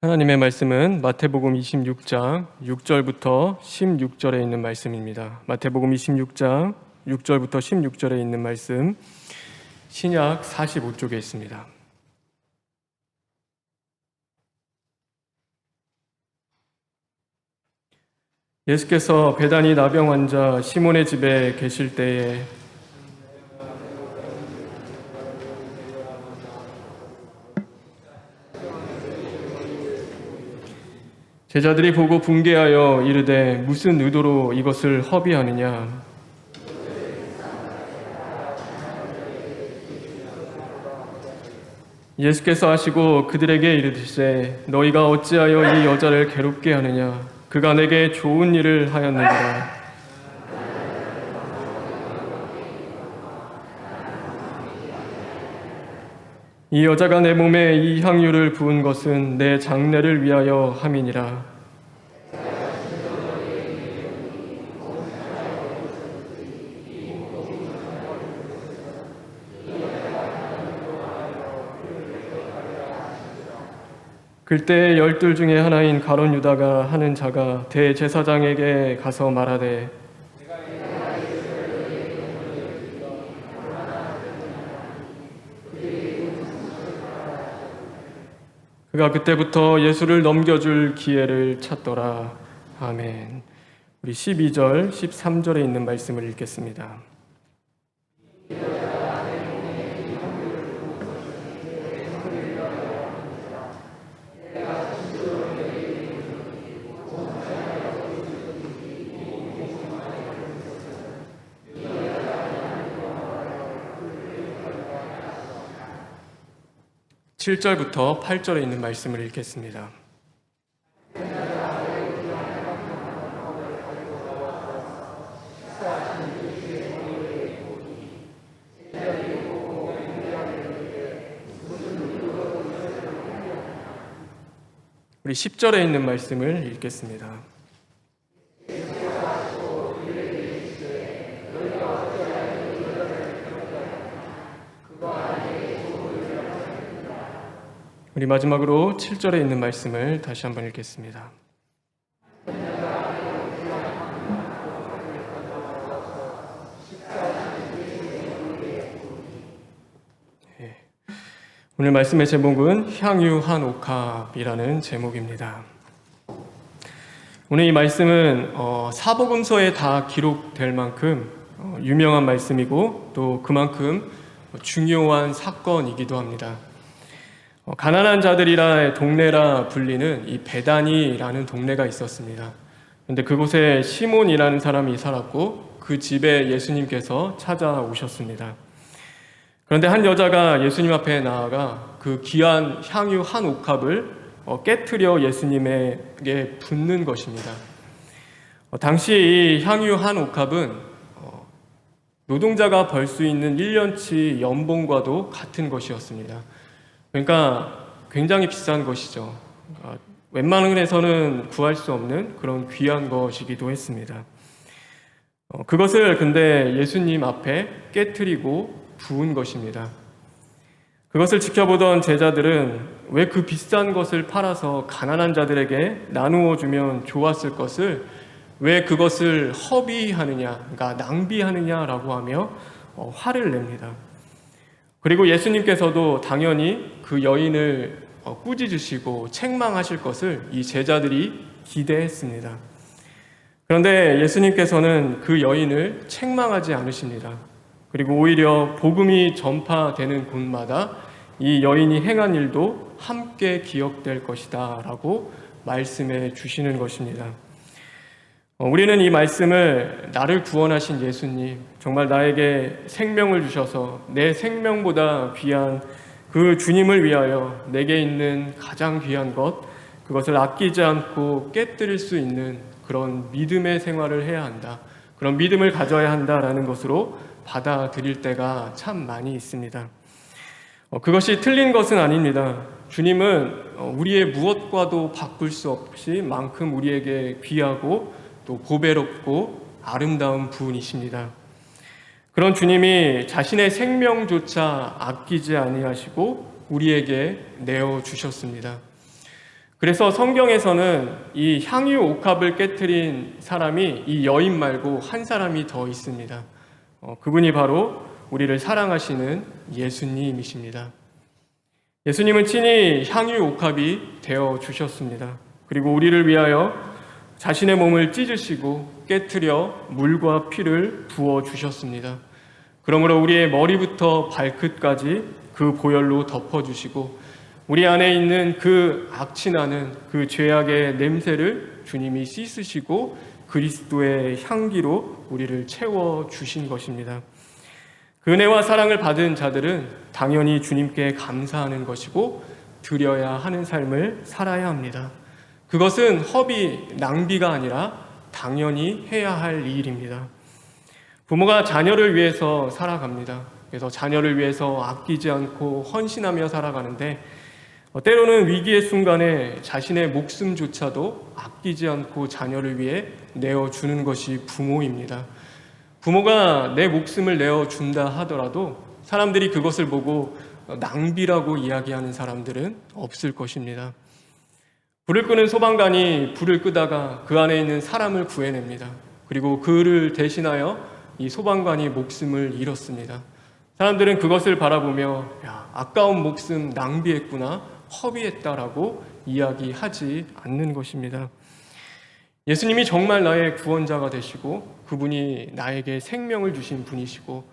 하나님의 말씀은 마태복음 26장 6절부터 16절에 있는 말씀입니다. 마태복음 26장 6절부터 16절에 있는 말씀, 신약 45쪽에 있습니다. 예수께서 베다니 나병 환자 시몬의 집에 계실 때에 제자들이 보고 붕괴하여 이르되 무슨 의도로 이것을 허비하느냐. 예수께서 하시고 그들에게 이르시되 너희가 어찌하여 이 여자를 괴롭게 하느냐. 그가 내게 좋은 일을 하였느니라. 이 여자가 내 몸에 이 향유를 부은 것은 내 장례를 위하여 함이니라. 그때 12 중에 하나인 가룟 유다가 하는 자가 대제사장에게 가서 말하되 그가 그때부터 예수를 넘겨줄 기회를 찾더라. 아멘. 우리 12절, 13절에 있는 말씀을 읽겠습니다. 칠 절부터 8절에 있는 말씀을 읽겠습니다. 우리 10절에 있는 말씀을 읽겠습니다. 우리 마지막으로 7절에 있는 말씀을 다시 한번 읽겠습니다. 오늘 말씀의 제목은 향유 한 옥합이라는 제목입니다. 오늘 이 말씀은 사복음서에 다 기록될 만큼 유명한 말씀이고 또 그만큼 중요한 사건이기도 합니다. 가난한 자들이라 동네라 불리는 이 베다니라는 동네가 있었습니다. 그런데 그곳에 시몬이라는 사람이 살았고 그 집에 예수님께서 찾아오셨습니다. 그런데 한 여자가 예수님 앞에 나아가 그 귀한 향유 한 옥합을 깨트려 예수님에게 붓는 것입니다. 당시 이 향유 한 옥합은 노동자가 벌 수 있는 1년치 연봉과도 같은 것이었습니다. 그러니까 굉장히 비싼 것이죠. 웬만해서는 구할 수 없는 그런 귀한 것이기도 했습니다. 그것을 근데 예수님 앞에 깨트리고 부은 것입니다. 그것을 지켜보던 제자들은 왜 그 비싼 것을 팔아서 가난한 자들에게 나누어 주면 좋았을 것을 왜 그것을 허비하느냐, 그러니까 낭비하느냐라고 하며 화를 냅니다. 그리고 예수님께서도 당연히 그 여인을 꾸짖으시고 책망하실 것을 이 제자들이 기대했습니다. 그런데 예수님께서는 그 여인을 책망하지 않으십니다. 그리고 오히려 복음이 전파되는 곳마다 이 여인이 행한 일도 함께 기억될 것이다 라고 말씀해 주시는 것입니다. 우리는 이 말씀을 나를 구원하신 예수님, 정말 나에게 생명을 주셔서 내 생명보다 귀한 그 주님을 위하여 내게 있는 가장 귀한 것, 그것을 아끼지 않고 깨뜨릴 수 있는 그런 믿음의 생활을 해야 한다, 그런 믿음을 가져야 한다라는 것으로 받아들일 때가 참 많이 있습니다. 그것이 틀린 것은 아닙니다. 주님은 우리의 무엇과도 바꿀 수 없이 만큼 우리에게 귀하고 또 보배롭고 아름다운 분이십니다. 그런 주님이 자신의 생명조차 아끼지 아니하시고 우리에게 내어주셨습니다. 그래서 성경에서는 이 향유 옥합을 깨트린 사람이 이 여인 말고 한 사람이 더 있습니다. 그분이 바로 우리를 사랑하시는 예수님이십니다. 예수님은 친히 향유 옥합이 되어 주셨습니다. 그리고 우리를 위하여 자신의 몸을 찢으시고 깨트려 물과 피를 부어 주셨습니다. 그러므로 우리의 머리부터 발끝까지 그 보혈로 덮어주시고 우리 안에 있는 그 악취나는 그 죄악의 냄새를 주님이 씻으시고 그리스도의 향기로 우리를 채워주신 것입니다. 그 은혜와 사랑을 받은 자들은 당연히 주님께 감사하는 것이고 드려야 하는 삶을 살아야 합니다. 그것은 허비, 낭비가 아니라 당연히 해야 할 일입니다. 부모가 자녀를 위해서 살아갑니다. 그래서 자녀를 위해서 아끼지 않고 헌신하며 살아가는데 때로는 위기의 순간에 자신의 목숨조차도 아끼지 않고 자녀를 위해 내어주는 것이 부모입니다. 부모가 내 목숨을 내어준다 하더라도 사람들이 그것을 보고 낭비라고 이야기하는 사람들은 없을 것입니다. 불을 끄는 소방관이 불을 끄다가 그 안에 있는 사람을 구해냅니다. 그리고 그를 대신하여 이 소방관이 목숨을 잃었습니다. 사람들은 그것을 바라보며 아까운 목숨 낭비했구나, 허비했다라고 이야기하지 않는 것입니다. 예수님이 정말 나의 구원자가 되시고 그분이 나에게 생명을 주신 분이시고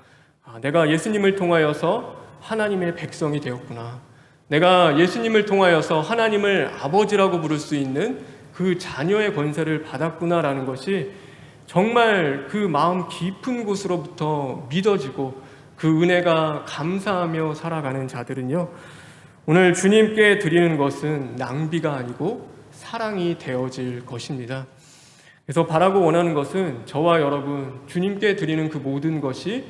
내가 예수님을 통하여서 하나님의 백성이 되었구나, 내가 예수님을 통하여서 하나님을 아버지라고 부를 수 있는 그 자녀의 권세를 받았구나라는 것이 정말 그 마음 깊은 곳으로부터 믿어지고 그 은혜가 감사하며 살아가는 자들은요, 오늘 주님께 드리는 것은 낭비가 아니고 사랑이 되어질 것입니다. 그래서 바라고 원하는 것은 저와 여러분 주님께 드리는 그 모든 것이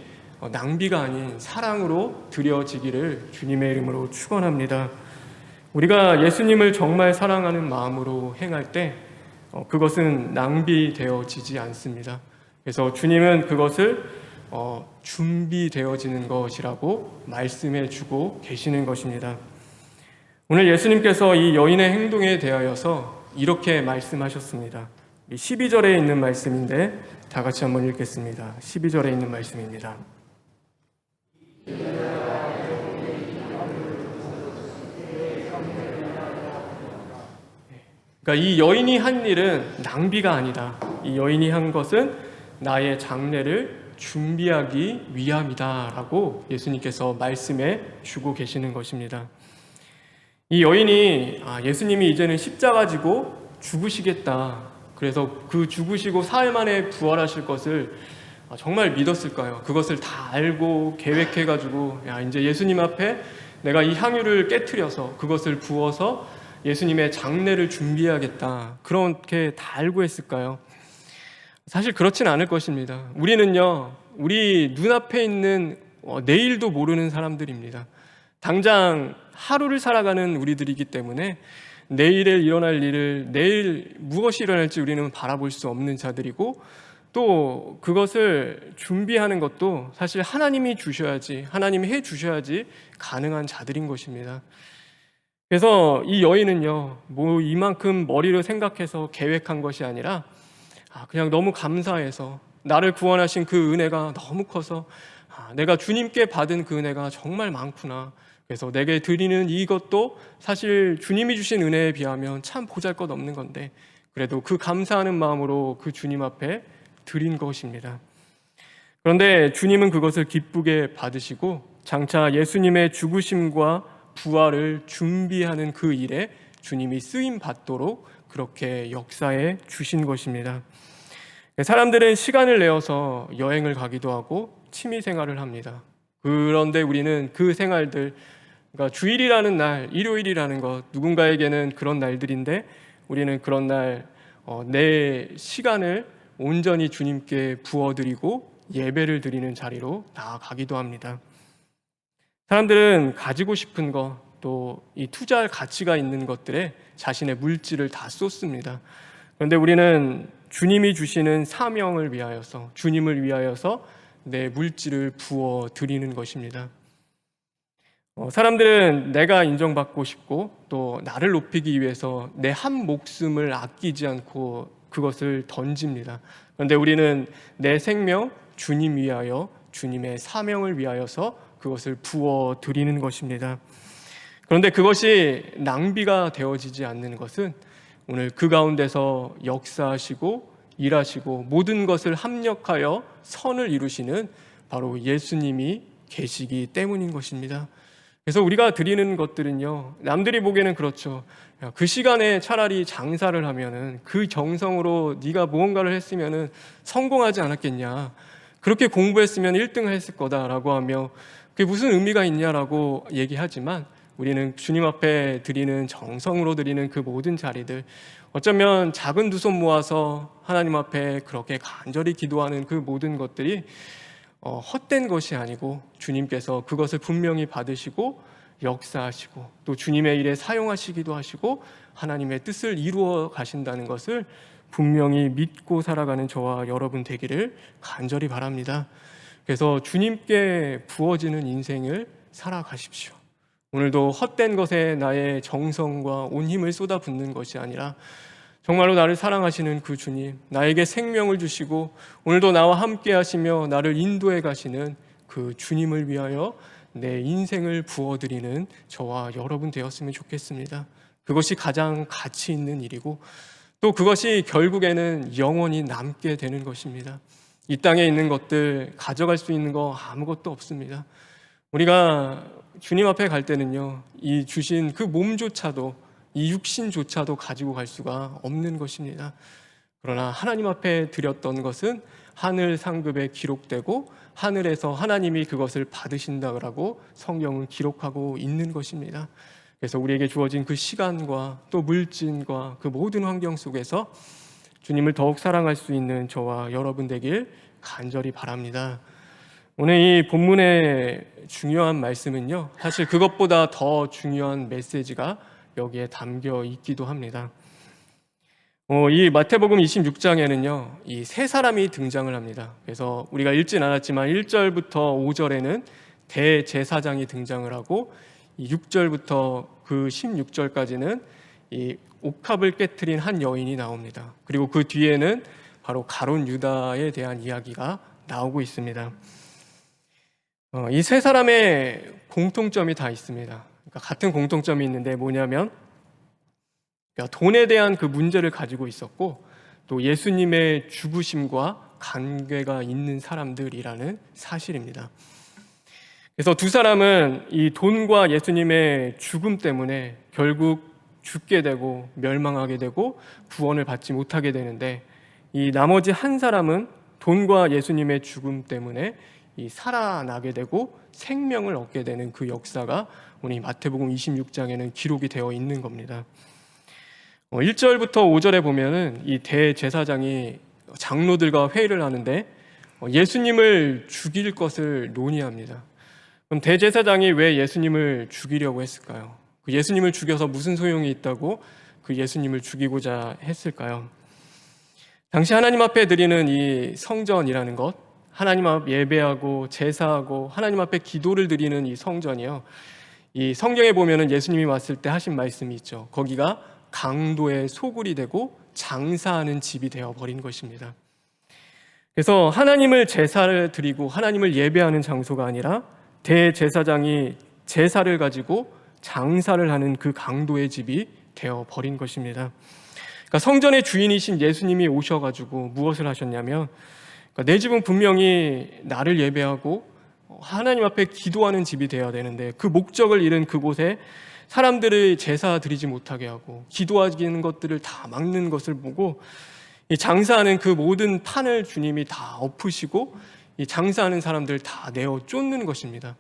낭비가 아닌 사랑으로 드려지기를 주님의 이름으로 축원합니다. 우리가 예수님을 정말 사랑하는 마음으로 행할 때 그것은 낭비되어지지 않습니다. 그래서 주님은 그것을 준비되어지는 것이라고 말씀해 주고 계시는 것입니다. 오늘 예수님께서 이 여인의 행동에 대하여서 이렇게 말씀하셨습니다. 12절에 있는 말씀인데 다 같이 한번 읽겠습니다. 12절에 있는 말씀입니다. 그러니까 이 여인이 한 일은 낭비가 아니다. 이 여인이 한 것은 나의 장례를 준비하기 위함이다라고 예수님께서 말씀해 주고 계시는 것입니다. 이 여인이 예수님이 이제는 십자가 지고 죽으시겠다, 그래서 그 죽으시고 사흘 만에 부활하실 것을 정말 믿었을까요? 그것을 다 알고 계획해가지고 이제 예수님 앞에 내가 이 향유를 깨트려서 그것을 부어서 예수님의 장례를 준비해야겠다, 그렇게 다 알고 했을까요? 사실 그렇진 않을 것입니다. 우리는요, 우리 눈앞에 있는 내일도 모르는 사람들입니다. 당장 하루를 살아가는 우리들이기 때문에 내일에 일어날 일을, 내일 무엇이 일어날지 우리는 바라볼 수 없는 자들이고, 또 그것을 준비하는 것도 사실 하나님이 주셔야지, 하나님이 해 주셔야지 가능한 자들인 것입니다. 그래서 이 여인은요, 이만큼 머리로 생각해서 계획한 것이 아니라 그냥 너무 감사해서, 나를 구원하신 그 은혜가 너무 커서 내가 주님께 받은 그 은혜가 정말 많구나, 그래서 내게 드리는 이것도 사실 주님이 주신 은혜에 비하면 참 보잘것없는 건데 그래도 그 감사하는 마음으로 그 주님 앞에 드린 것입니다. 그런데 주님은 그것을 기쁘게 받으시고 장차 예수님의 죽으심과 부활을 준비하는 그 일에 주님이 쓰임 받도록 그렇게 역사해 주신 것입니다. 사람들은 시간을 내어서 여행을 가기도 하고 취미 생활을 합니다. 그런데 우리는 그 생활들, 그러니까 주일이라는 날, 일요일이라는 것, 누군가에게는 그런 날들인데 우리는 그런 날 내 시간을 온전히 주님께 부어드리고 예배를 드리는 자리로 나아가기도 합니다. 사람들은 가지고 싶은 것, 또 이 투자할 가치가 있는 것들에 자신의 물질을 다 쏟습니다. 그런데 우리는 주님이 주시는 사명을 위하여서, 주님을 위하여서 내 물질을 부어 드리는 것입니다. 사람들은 내가 인정받고 싶고 또 나를 높이기 위해서 내 한 목숨을 아끼지 않고 그것을 던집니다. 그런데 우리는 내 생명 주님 위하여, 주님의 사명을 위하여서 그것을 부어 드리는 것입니다. 그런데 그것이 낭비가 되어지지 않는 것은 오늘 그 가운데서 역사하시고 일하시고 모든 것을 합력하여 선을 이루시는 바로 예수님이 계시기 때문인 것입니다. 그래서 우리가 드리는 것들은요, 남들이 보기에는 그렇죠. 야, 그 시간에 차라리 장사를 하면은, 그 정성으로 네가 무언가를 했으면은 성공하지 않았겠냐, 그렇게 공부했으면 1등을 했을 거다라고 하며 그게 무슨 의미가 있냐라고 얘기하지만, 우리는 주님 앞에 드리는, 정성으로 드리는 그 모든 자리들, 어쩌면 작은 두 손 모아서 하나님 앞에 그렇게 간절히 기도하는 그 모든 것들이 헛된 것이 아니고 주님께서 그것을 분명히 받으시고 역사하시고 또 주님의 일에 사용하시기도 하시고 하나님의 뜻을 이루어 가신다는 것을 분명히 믿고 살아가는 저와 여러분 되기를 간절히 바랍니다. 그래서 주님께 부어지는 인생을 살아가십시오. 오늘도 헛된 것에 나의 정성과 온 힘을 쏟아붓는 것이 아니라 정말로 나를 사랑하시는 그 주님, 나에게 생명을 주시고 오늘도 나와 함께 하시며 나를 인도해 가시는 그 주님을 위하여 내 인생을 부어드리는 저와 여러분 되었으면 좋겠습니다. 그것이 가장 가치 있는 일이고 또 그것이 결국에는 영원히 남게 되는 것입니다. 이 땅에 있는 것들 가져갈 수 있는 거 아무것도 없습니다. 우리가 주님 앞에 갈 때는요, 이 주신 그 몸조차도, 이 육신조차도 가지고 갈 수가 없는 것입니다. 그러나 하나님 앞에 드렸던 것은 하늘 상급에 기록되고 하늘에서 하나님이 그것을 받으신다고 성경은 기록하고 있는 것입니다. 그래서 우리에게 주어진 그 시간과 또 물질과 그 모든 환경 속에서 주님을 더욱 사랑할 수 있는 저와 여러분 되길 간절히 바랍니다. 오늘 이 본문의 중요한 말씀은요, 사실 그것보다 더 중요한 메시지가 여기에 담겨 있기도 합니다. 이 마태복음 26장에는요, 이 세 사람이 등장을 합니다. 그래서 우리가 읽진 않았지만 1절부터 5절에는 대제사장이 등장을 하고, 이 6절부터 그 16절까지는 이 옥합을 깨트린 한 여인이 나옵니다. 그리고 그 뒤에는 바로 가룟 유다에 대한 이야기가 나오고 있습니다. 이 세 사람의 공통점이 다 있습니다. 그러니까 같은 공통점이 있는데 뭐냐면, 그러니까 돈에 대한 그 문제를 가지고 있었고 또 예수님의 죽으심과 관계가 있는 사람들이라는 사실입니다. 그래서 두 사람은 이 돈과 예수님의 죽음 때문에 결국 죽게 되고 멸망하게 되고 구원을 받지 못하게 되는데, 이 나머지 한 사람은 돈과 예수님의 죽음 때문에 이 살아나게 되고 생명을 얻게 되는 그 역사가 오늘 마태복음 26장에는 기록이 되어 있는 겁니다. 1절부터 5절에 보면은 이 대제사장이 장로들과 회의를 하는데 예수님을 죽일 것을 논의합니다. 그럼 대제사장이 왜 예수님을 죽이려고 했을까요? 그 예수님을 죽여서 무슨 소용이 있다고 그 예수님을 죽이고자 했을까요? 당시 하나님 앞에 드리는 이 성전이라는 것, 하나님 앞 예배하고 제사하고 하나님 앞에 기도를 드리는 이 성전이요, 이 성경에 보면은 예수님이 왔을 때 하신 말씀이 있죠. 거기가 강도의 소굴이 되고 장사하는 집이 되어버린 것입니다. 그래서 하나님을 제사를 드리고 하나님을 예배하는 장소가 아니라 대제사장이 제사를 가지고 장사를 하는 그 강도의 집이 되어버린 것입니다. 그러니까 성전의 주인이신 예수님이 오셔가지고 무엇을 하셨냐면, 그러니까 내 집은 분명히 나를 예배하고 하나님 앞에 기도하는 집이 되어야 되는데 그 목적을 잃은 그곳에 사람들을 제사 드리지 못하게 하고 기도하는 것들을 다 막는 것을 보고 이 장사하는 그 모든 판을 주님이 다 엎으시고 이 장사하는 사람들 다 내어 쫓는 것입니다.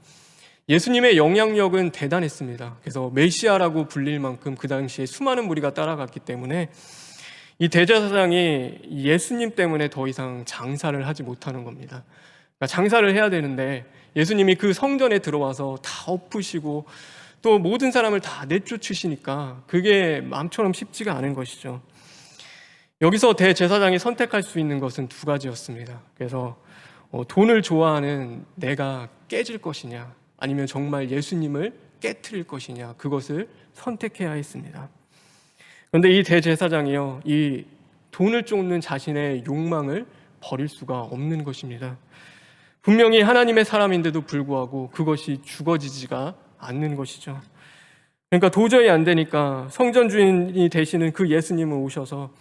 예수님의 영향력은 대단했습니다. 그래서 메시아라고 불릴 만큼 그 당시에 수많은 무리가 따라갔기 때문에 이 대제사장이 예수님 때문에 더 이상 장사를 하지 못하는 겁니다. 그러니까 장사를 해야 되는데 예수님이 그 성전에 들어와서 다 엎으시고 또 모든 사람을 다 내쫓으시니까 그게 마음처럼 쉽지가 않은 것이죠. 여기서 대제사장이 선택할 수 있는 것은 두 가지였습니다. 그래서 돈을 좋아하는 내가 깨질 것이냐, 아니면 정말 예수님을 깨트릴 것이냐, 그것을 선택해야 했습니다. 그런데 이 대제사장이요, 이 돈을 쫓는 자신의 욕망을 버릴 수가 없는 것입니다. 분명히 하나님의 사람인데도 불구하고 그것이 죽어지지가 않는 것이죠. 그러니까 도저히 안 되니까 성전 주인이 되시는 그 예수님은 오셔서,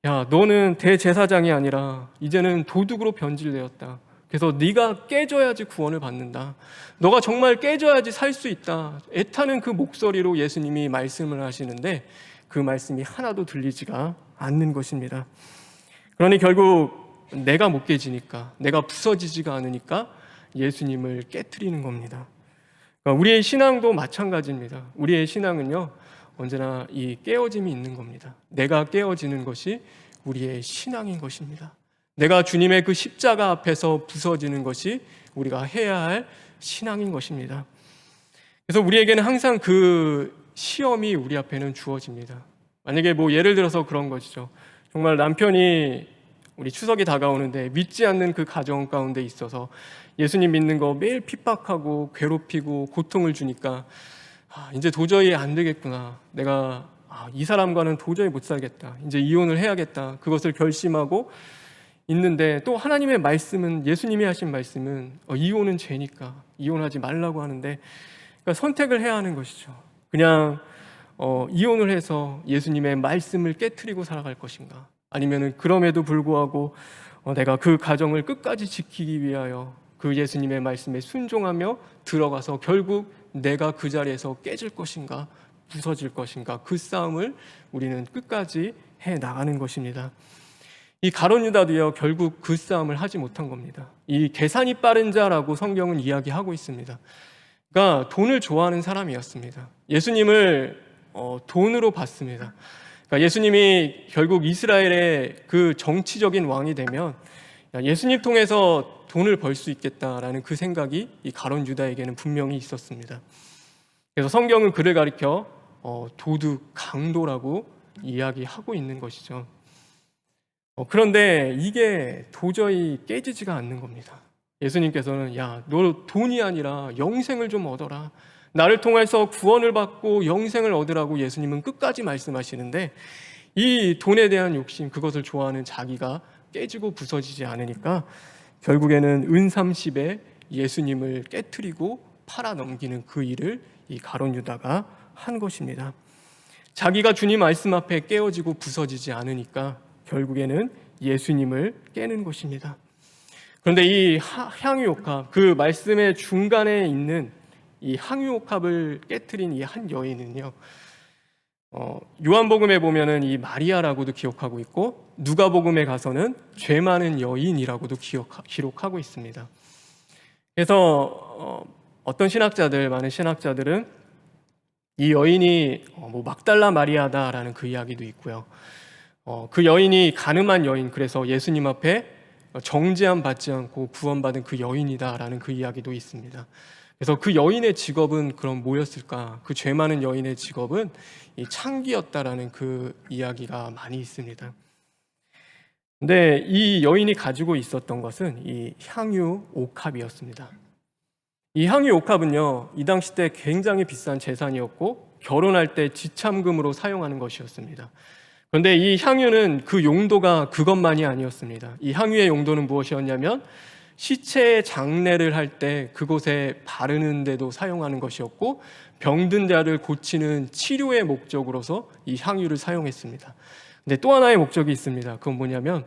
야, 너는 대제사장이 아니라 이제는 도둑으로 변질되었다. 그래서 네가 깨져야지 구원을 받는다. 너가 정말 깨져야지 살 수 있다. 애타는 그 목소리로 예수님이 말씀을 하시는데 그 말씀이 하나도 들리지가 않는 것입니다. 그러니 결국 내가 못 깨지니까, 내가 부서지지가 않으니까 예수님을 깨트리는 겁니다. 그러니까 우리의 신앙도 마찬가지입니다. 우리의 신앙은요, 언제나 이 깨어짐이 있는 겁니다. 내가 깨어지는 것이 우리의 신앙인 것입니다. 내가 주님의 그 십자가 앞에서 부서지는 것이 우리가 해야 할 신앙인 것입니다. 그래서 우리에게는 항상 그 시험이 우리 앞에는 주어집니다. 만약에 예를 들어서 그런 것이죠. 정말 남편이 우리 추석이 다가오는데 믿지 않는 그 가정 가운데 있어서 예수님 믿는 거 매일 핍박하고 괴롭히고 고통을 주니까 이제 도저히 안 되겠구나. 내가 이 사람과는 도저히 못 살겠다. 이제 이혼을 해야겠다. 그것을 결심하고 있는데 또 하나님의 말씀은, 예수님이 하신 말씀은 이혼은 죄니까 이혼하지 말라고 하는데, 그러니까 선택을 해야 하는 것이죠. 그냥 이혼을 해서 예수님의 말씀을 깨트리고 살아갈 것인가, 아니면은 그럼에도 불구하고 내가 그 가정을 끝까지 지키기 위하여 그 예수님의 말씀에 순종하며 들어가서 결국 내가 그 자리에서 깨질 것인가, 부서질 것인가, 그 싸움을 우리는 끝까지 해 나가는 것입니다. 이 가룟 유다도요, 결국 그 싸움을 하지 못한 겁니다. 이 계산이 빠른 자라고 성경은 이야기하고 있습니다. 그러니까 돈을 좋아하는 사람이었습니다. 예수님을 돈으로 봤습니다. 그러니까 예수님이 결국 이스라엘의 그 정치적인 왕이 되면 예수님 통해서 돈을 벌 수 있겠다라는 그 생각이 이 가룟 유다에게는 분명히 있었습니다. 그래서 성경은 그를 가리켜 도둑, 강도라고 이야기하고 있는 것이죠. 그런데 이게 도저히 깨지지가 않는 겁니다. 예수님께서는, 야, 너 돈이 아니라 영생을 좀 얻어라. 나를 통해서 구원을 받고 영생을 얻으라고 예수님은 끝까지 말씀하시는데, 이 돈에 대한 욕심, 그것을 좋아하는 자기가 깨지고 부서지지 않으니까 결국에는 은삼십에 예수님을 깨트리고 팔아넘기는 그 일을 이 가룟 유다가 한 것입니다. 자기가 주님 말씀 앞에 깨어지고 부서지지 않으니까 결국에는 예수님을 깨는 것입니다. 그런데 이 향유옥합, 그 말씀의 중간에 있는 이 향유옥합을 깨트린 이 한 여인은요, 요한복음에 보면은 이 마리아라고도 기록하고 있고, 누가복음에 가서는 죄 많은 여인이라고도 기록하고 있습니다. 그래서 어떤 신학자들, 많은 신학자들은 이 여인이 막달라 마리아다라는 그 이야기도 있고요. 그 여인이 가늠한 여인, 그래서 예수님 앞에 정죄함 받지 않고 구원받은 그 여인이다라는 그 이야기도 있습니다. 그래서 그 여인의 직업은 그럼 뭐였을까? 그 죄 많은 여인의 직업은 이 창기였다라는 그 이야기가 많이 있습니다. 근데 이 여인이 가지고 있었던 것은 이 향유 옥합이었습니다. 이 향유 옥합은요, 이 당시 때 굉장히 비싼 재산이었고 결혼할 때 지참금으로 사용하는 것이었습니다. 그런데 이 향유는 그 용도가 그것만이 아니었습니다. 이 향유의 용도는 무엇이었냐면 시체의 장례를 할 때 그곳에 바르는 데도 사용하는 것이었고, 병든 자를 고치는 치료의 목적으로서 이 향유를 사용했습니다. 근데 또 하나의 목적이 있습니다. 그건 뭐냐면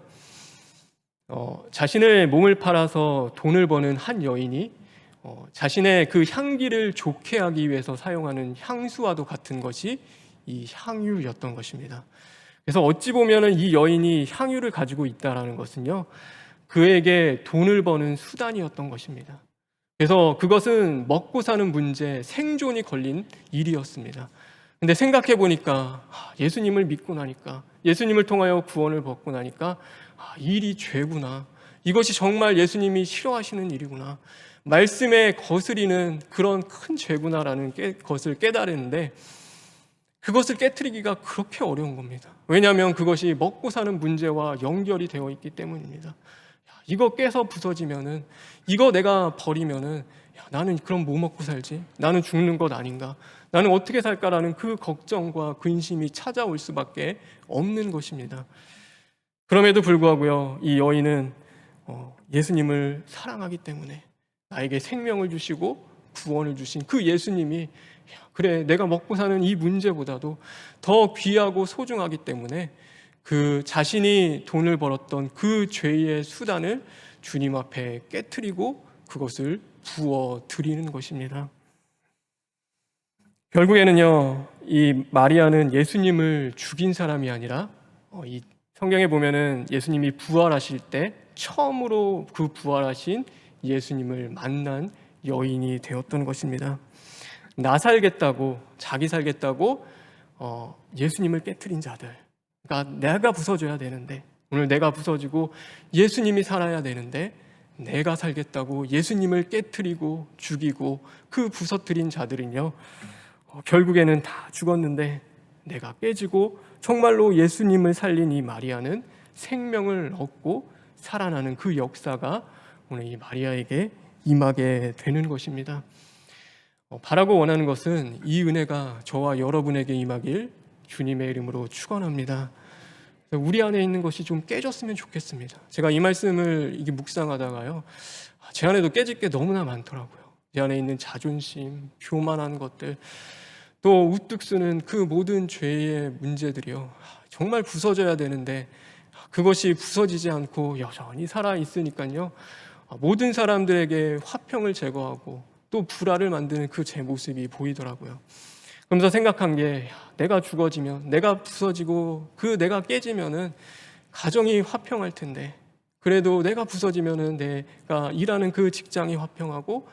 자신의 몸을 팔아서 돈을 버는 한 여인이 자신의 그 향기를 좋게 하기 위해서 사용하는 향수와도 같은 것이 이 향유였던 것입니다. 그래서 어찌 보면은 이 여인이 향유를 가지고 있다라는 것은요, 그에게 돈을 버는 수단이었던 것입니다. 그래서 그것은 먹고 사는 문제, 생존이 걸린 일이었습니다. 근데 생각해 보니까 예수님을 믿고 나니까, 예수님을 통하여 구원을 받고 나니까 이 일이 죄구나, 이것이 정말 예수님이 싫어하시는 일이구나, 말씀에 거스리는 그런 큰 죄구나라는 것을 깨달았는데, 그것을 깨트리기가 그렇게 어려운 겁니다. 왜냐하면 그것이 먹고 사는 문제와 연결이 되어 있기 때문입니다. 이거 깨서 부서지면은, 이거 내가 버리면은 야, 나는 그럼 뭐 먹고 살지? 나는 죽는 것 아닌가? 나는 어떻게 살까라는 그 걱정과 근심이 찾아올 수밖에 없는 것입니다. 그럼에도 불구하고요, 이 여인은 예수님을 사랑하기 때문에 나에게 생명을 주시고 구원을 주신 그 예수님이 그래, 내가 먹고 사는 이 문제보다도 더 귀하고 소중하기 때문에 그 자신이 돈을 벌었던 그 죄의 수단을 주님 앞에 깨트리고 그것을 부어 드리는 것입니다. 결국에는요, 이 마리아는 예수님을 죽인 사람이 아니라 이 성경에 보면은 예수님이 부활하실 때 처음으로 그 부활하신 예수님을 만난 여인이 되었던 것입니다. 나 살겠다고, 자기 살겠다고 예수님을 깨트린 자들, 그러니까 내가 부서져야 되는데, 오늘 내가 부서지고 예수님이 살아야 되는데 내가 살겠다고 예수님을 깨트리고 죽이고 그 부서뜨린 자들은요, 결국에는 다 죽었는데 내가 깨지고 정말로 예수님을 살린 이 마리아는 생명을 얻고 살아나는 그 역사가 오늘 이 마리아에게 임하게 되는 것입니다. 바라고 원하는 것은 이 은혜가 저와 여러분에게 임하길 주님의 이름으로 축원합니다. 우리 안에 있는 것이 좀 깨졌으면 좋겠습니다. 제가 이 말씀을 이게 묵상하다가요, 제 안에도 깨질 게 너무나 많더라고요. 제 안에 있는 자존심, 교만한 것들, 또 우뚝 쓰는 그 모든 죄의 문제들이요, 정말 부서져야 되는데 그것이 부서지지 않고 여전히 살아 있으니까요, 모든 사람들에게 화평을 제거하고 또 불화를 만드는 그 제 모습이 보이더라고요. 그러면서 생각한 게, 내가 죽어지면, 내가 부서지고 그 내가 깨지면은 가정이 화평할 텐데, 그래도 내가 부서지면은 내가 일하는 그 직장이 화평하고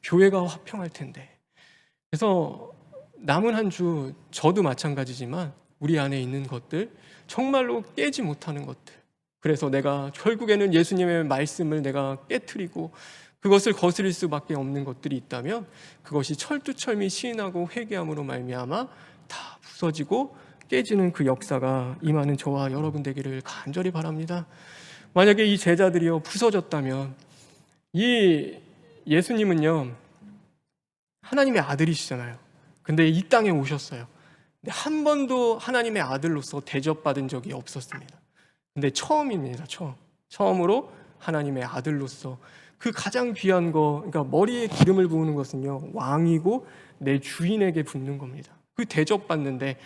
교회가 화평할 텐데. 그래서 남은 한 주 저도 마찬가지지만 우리 안에 있는 것들, 정말로 깨지 못하는 것들, 그래서 내가 결국에는 예수님의 말씀을 내가 깨트리고 그것을 거스릴 수밖에 없는 것들이 있다면 그것이 철두철미 시인하고 회개함으로 말미암아 다 부서지고 깨지는 그 역사가 임하는 저와 여러분 되기를 간절히 바랍니다. 만약에 이 제자들이요 부서졌다면, 이 예수님은요 하나님의 아들이시잖아요. 근데 이 땅에 오셨어요. 근데 한 번도 하나님의 아들로서 대접받은 적이 없었습니다. 근데 처음입니다. 처음으로 하나님의 아들로서 그 가장 귀한 거, 그러니까 머리에 기름을 부으는 것은요, 왕이고 내 주인에게 붓는 겁니다. 그 대접받는데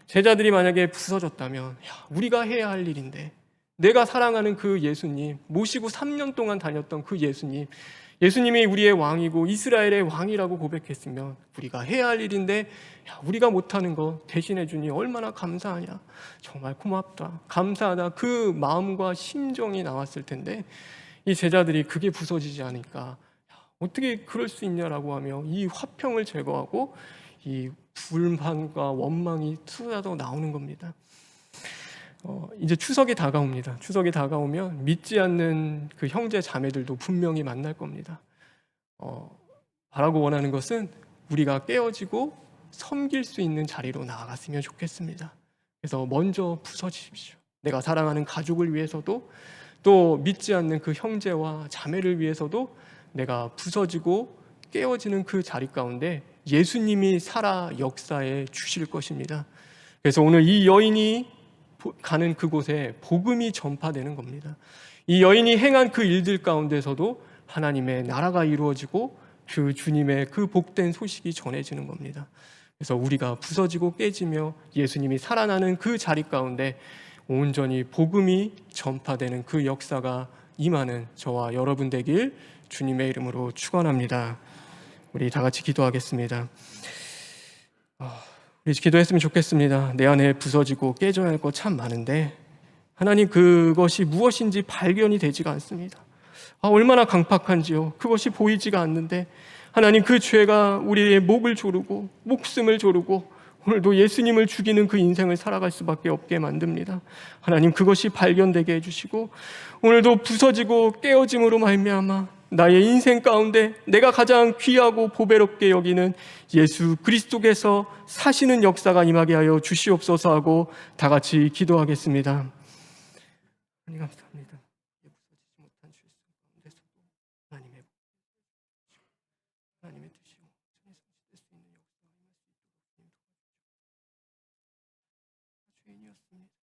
제자들이 만약에 부서졌다면, 야, 우리가 해야 할 일인데, 내가 사랑하는 그 예수님, 모시고 3년 동안 다녔던 그 예수님이 우리의 왕이고 이스라엘의 왕이라고 고백했으면 우리가 해야 할 일인데, 야, 우리가 못하는 거 대신해 주니 얼마나 감사하냐, 정말 고맙다, 감사하다, 그 마음과 심정이 나왔을 텐데 이 제자들이 그게 부서지지 않으니까 어떻게 그럴 수 있냐라고 하며 이 화평을 제거하고 이 불만과 원망이 쏟아져 나오는 겁니다. 이제 추석이 다가옵니다. 추석이 다가오면 믿지 않는 그 형제 자매들도 분명히 만날 겁니다. 바라고 원하는 것은 우리가 깨어지고 섬길 수 있는 자리로 나아갔으면 좋겠습니다. 그래서 먼저 부서지십시오. 내가 사랑하는 가족을 위해서도, 또 믿지 않는 그 형제와 자매를 위해서도 내가 부서지고 깨어지는 그 자리 가운데 예수님이 살아 역사해 주실 것입니다. 그래서 오늘 이 여인이 가는 그곳에 복음이 전파되는 겁니다. 이 여인이 행한 그 일들 가운데서도 하나님의 나라가 이루어지고 그 주님의 그 복된 소식이 전해지는 겁니다. 그래서 우리가 부서지고 깨지며 예수님이 살아나는 그 자리 가운데 온전히 복음이 전파되는 그 역사가 임하는 저와 여러분 되길 주님의 이름으로 축원합니다. 우리 다 같이 기도하겠습니다. 우리 기도했으면 좋겠습니다. 내 안에 부서지고 깨져야 할 것 참 많은데 하나님, 그것이 무엇인지 발견이 되지가 않습니다. 얼마나 강팍한지요. 그것이 보이지가 않는데 하나님, 그 죄가 우리의 목을 조르고 목숨을 조르고 오늘도 예수님을 죽이는 그 인생을 살아갈 수밖에 없게 만듭니다. 하나님, 그것이 발견되게 해주시고 오늘도 부서지고 깨어짐으로 말미암아 나의 인생 가운데 내가 가장 귀하고 보배롭게 여기는 예수 그리스도께서 사시는 역사가 임하게 하여 주시옵소서 하고 다 같이 기도하겠습니다. 하나님 감사합니다. 되었습니다.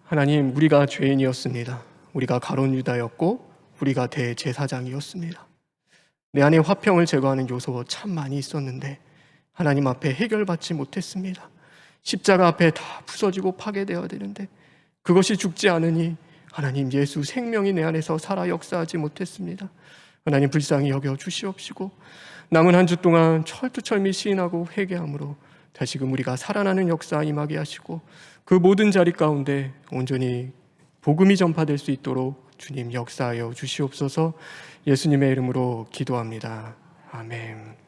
하나님, 우리가 죄인이었습니다. 우리가 가룟 유다였고 우리가 대제사장이었습니다. 내 안에 화평을 제거하는 요소 참 많이 있었는데 하나님 앞에 해결받지 못했습니다. 십자가 앞에 다 부서지고 파괴되어야 되는데 그것이 죽지 않으니 하나님, 예수 생명이 내 안에서 살아 역사하지 못했습니다. 하나님, 불쌍히 여겨 주시옵시고 남은 한 주 동안 철두철미 시인하고 회개함으로 다시금 우리가 살아나는 역사 임하게 하시고 그 모든 자리 가운데 온전히 복음이 전파될 수 있도록 주님 역사하여 주시옵소서. 예수님의 이름으로 기도합니다. 아멘.